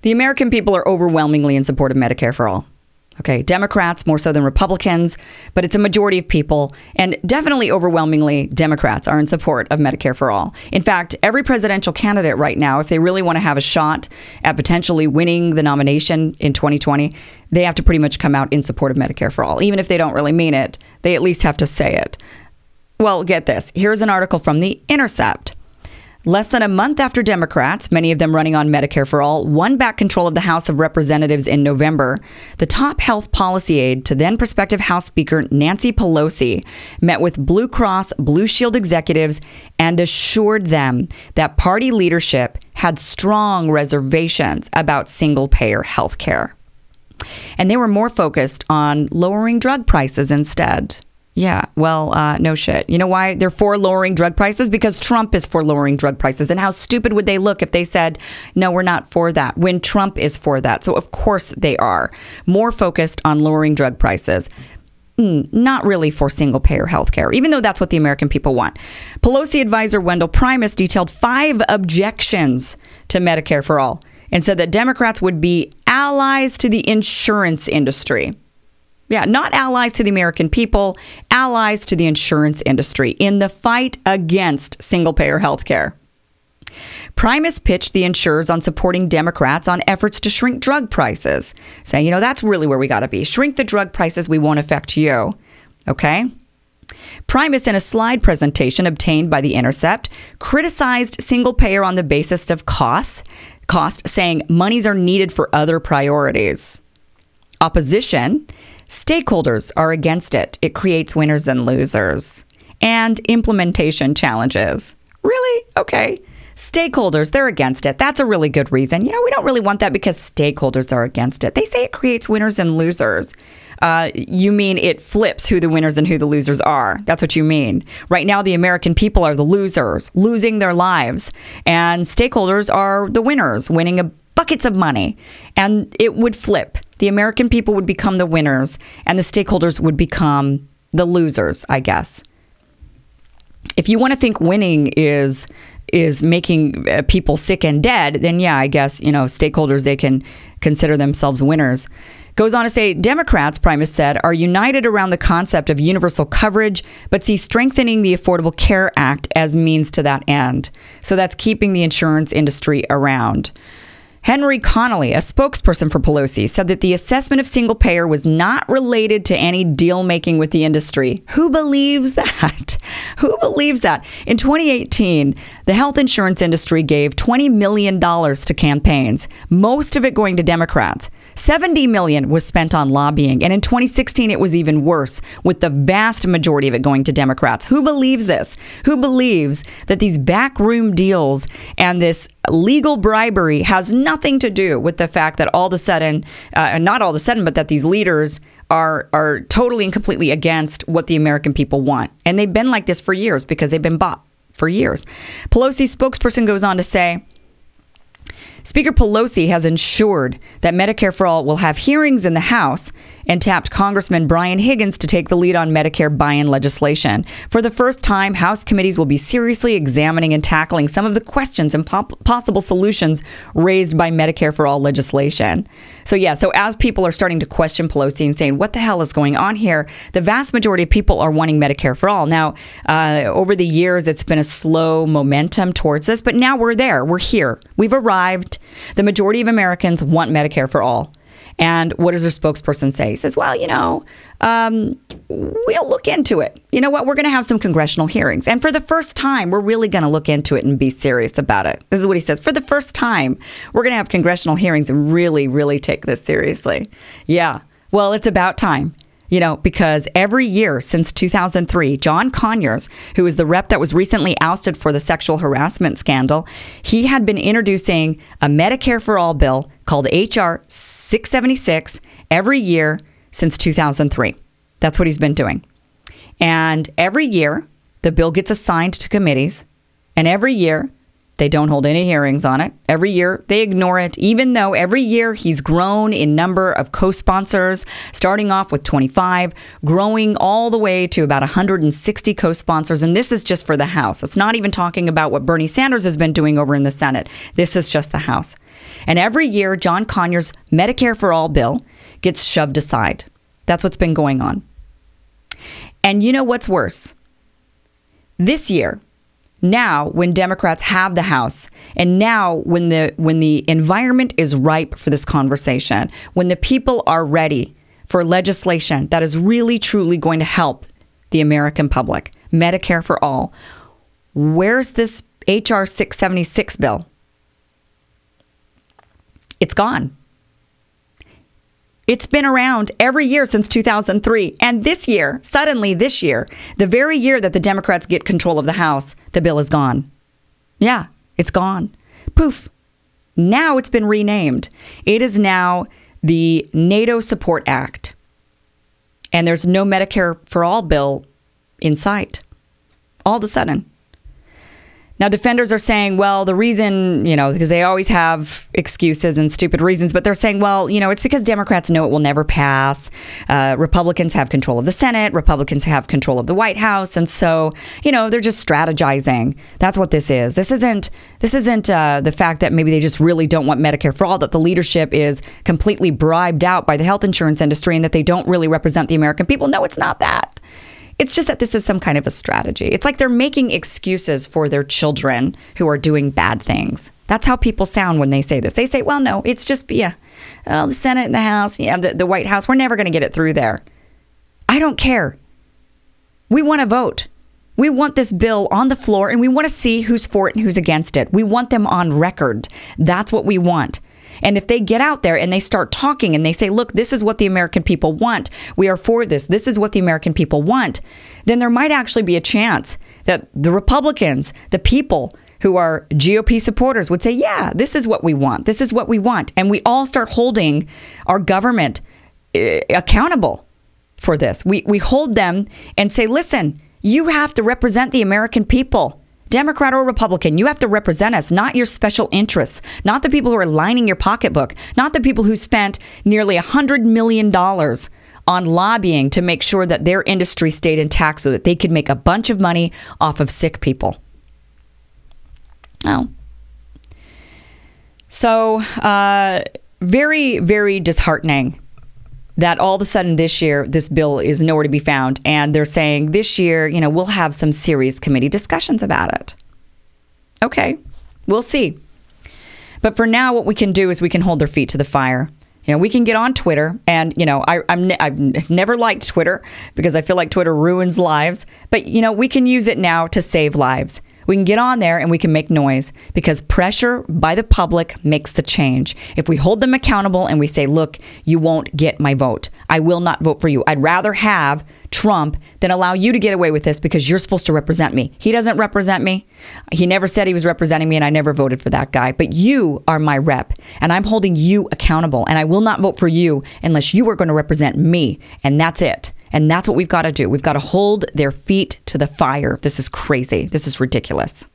The American people are overwhelmingly in support of Medicare for All. Okay, Democrats more so than Republicans, but it's a majority of people, and definitely overwhelmingly Democrats are in support of Medicare for All. In fact, every presidential candidate right now, if they really want to have a shot at potentially winning the nomination in 2020, they have to pretty much come out in support of Medicare for All. Even if they don't really mean it, they at least have to say it. Well, get this. Here's an article from The Intercept. Less than a month after Democrats, many of them running on Medicare for All, won back control of the House of Representatives in November, the top health policy aide to then prospective House Speaker Nancy Pelosi met with Blue Cross Blue Shield executives and assured them that party leadership had strong reservations about single-payer health care. And they were more focused on lowering drug prices instead. Yeah, well, no shit. You know why they're for lowering drug prices? Because Trump is for lowering drug prices. And how stupid would they look if they said, no, we're not for that, when Trump is for that? So, of course, they are more focused on lowering drug prices. Not really for single-payer health care, even though that's what the American people want. Pelosi advisor Wendell Primus detailed 5 objections to Medicare for All and said that Democrats would be allies to the insurance industry. Yeah, not allies to the American people, allies to the insurance industry in the fight against single-payer health care. Primus pitched the insurers on supporting Democrats on efforts to shrink drug prices, saying, you know, that's really where we got to be. Shrink the drug prices, we won't affect you. Okay? Primus, in a slide presentation obtained by The Intercept, criticized single-payer on the basis of cost, saying monies are needed for other priorities. Opposition: stakeholders are against it. It creates winners and losers. And implementation challenges. Really? Okay. Stakeholders, they're against it. That's a really good reason. You know, we don't really want that because stakeholders are against it. They say it creates winners and losers. You mean it flips who the winners and who the losers are. That's what you mean. Right now, the American people are the losers, losing their lives. And stakeholders are the winners, winning buckets of money. And it would flip. The American people would become the winners and the stakeholders would become the losers, I guess. If you want to think winning is making people sick and dead, then yeah, I guess, you know, stakeholders, they can consider themselves winners. Goes on to say, Democrats, Primus said, are united around the concept of universal coverage, but see strengthening the Affordable Care Act as means to that end. So that's keeping the insurance industry around. Henry Connolly, a spokesperson for Pelosi, said that the assessment of single payer was not related to any deal making with the industry. Who believes that? Who believes that? In 2018, the health insurance industry gave $20 million to campaigns, most of it going to Democrats. $70 million was spent on lobbying. And in 2016, it was even worse, with the vast majority of it going to Democrats. Who believes this? Who believes that these backroom deals and this legal bribery has nothing to do with the fact that all of a sudden, not all of a sudden, but that these leaders are totally and completely against what the American people want? And they've been like this for years because they've been bought for years. Pelosi's spokesperson goes on to say, Speaker Pelosi has ensured that Medicare for All will have hearings in the House and tapped Congressman Brian Higgins to take the lead on Medicare buy-in legislation. For the first time, House committees will be seriously examining and tackling some of the questions and possible solutions raised by Medicare for All legislation. So as people are starting to question Pelosi and saying, what the hell is going on here? The vast majority of people are wanting Medicare for All. Now, over the years, it's been a slow momentum towards this, but now we're there. We're here. We've arrived. The majority of Americans want Medicare for All. And what does their spokesperson say? He says, well, we'll look into it. You know what? We're going to have some congressional hearings. And for the first time, we're really going to look into it and be serious about it. This is what he says. For the first time, we're going to have congressional hearings and really, really take this seriously. Yeah. Well, it's about time. Because every year since 2003, John Conyers, who is the rep that was recently ousted for the sexual harassment scandal, he had been introducing a Medicare for All bill called H.R. 676 every year since 2003. That's what he's been doing. And every year, the bill gets assigned to committees, and every year, they don't hold any hearings on it. Every year, they ignore it, even though every year he's grown in number of co-sponsors, starting off with 25, growing all the way to about 160 co-sponsors. And this is just for the House. It's not even talking about what Bernie Sanders has been doing over in the Senate. This is just the House. And every year, John Conyers' Medicare for All bill gets shoved aside. That's what's been going on. And you know what's worse? This year, now when Democrats have the House, and now when the environment is ripe for this conversation, when the people are ready for legislation that is really, truly going to help the American public, Medicare for All, where's this H.R. 676 bill? It's gone. It's been around every year since 2003. And this year, suddenly this year, the very year that the Democrats get control of the House, the bill is gone. Yeah, it's gone. Poof. Now it's been renamed. It is now the NATO Support Act. And there's no Medicare for All bill in sight. All of a sudden. Now, defenders are saying, well, the reason, because they always have excuses and stupid reasons, but they're saying, well, it's because Democrats know it will never pass. Republicans have control of the Senate. Republicans have control of the White House. And so, they're just strategizing. That's what this is. This isn't the fact that maybe they just really don't want Medicare for All, that the leadership is completely bribed out by the health insurance industry and that they don't really represent the American people. No, it's not that. It's just that this is some kind of a strategy. It's like they're making excuses for their children who are doing bad things. That's how people sound when they say this. They say, well, no, it's just, the Senate and the House, the White House, we're never going to get it through there. I don't care. We want to vote. We want this bill on the floor, and we want to see who's for it and who's against it. We want them on record. That's what we want. And if they get out there and they start talking and they say, look, this is what the American people want. We are for this. This is what the American people want. Then there might actually be a chance that the Republicans, the people who are GOP supporters would say, yeah, this is what we want. This is what we want. And we all start holding our government accountable for this. We hold them and say, listen, you have to represent the American people. Democrat or Republican, you have to represent us, not your special interests, not the people who are lining your pocketbook, not the people who spent nearly $100 million on lobbying to make sure that their industry stayed intact so that they could make a bunch of money off of sick people. Oh. So, very, very disheartening that all of a sudden this year, this bill is nowhere to be found. And they're saying this year, we'll have some serious committee discussions about it. Okay, we'll see. But for now, what we can do is we can hold their feet to the fire. We can get on Twitter. And, I've never liked Twitter because I feel like Twitter ruins lives. But, we can use it now to save lives. We can get on there and we can make noise because pressure by the public makes the change. If we hold them accountable and we say, look, you won't get my vote. I will not vote for you. I'd rather have Trump than allow you to get away with this because you're supposed to represent me. He doesn't represent me. He never said he was representing me and I never voted for that guy. But you are my rep and I'm holding you accountable and I will not vote for you unless you are going to represent me. And that's it. And that's what we've got to do. We've got to hold their feet to the fire. This is crazy. This is ridiculous.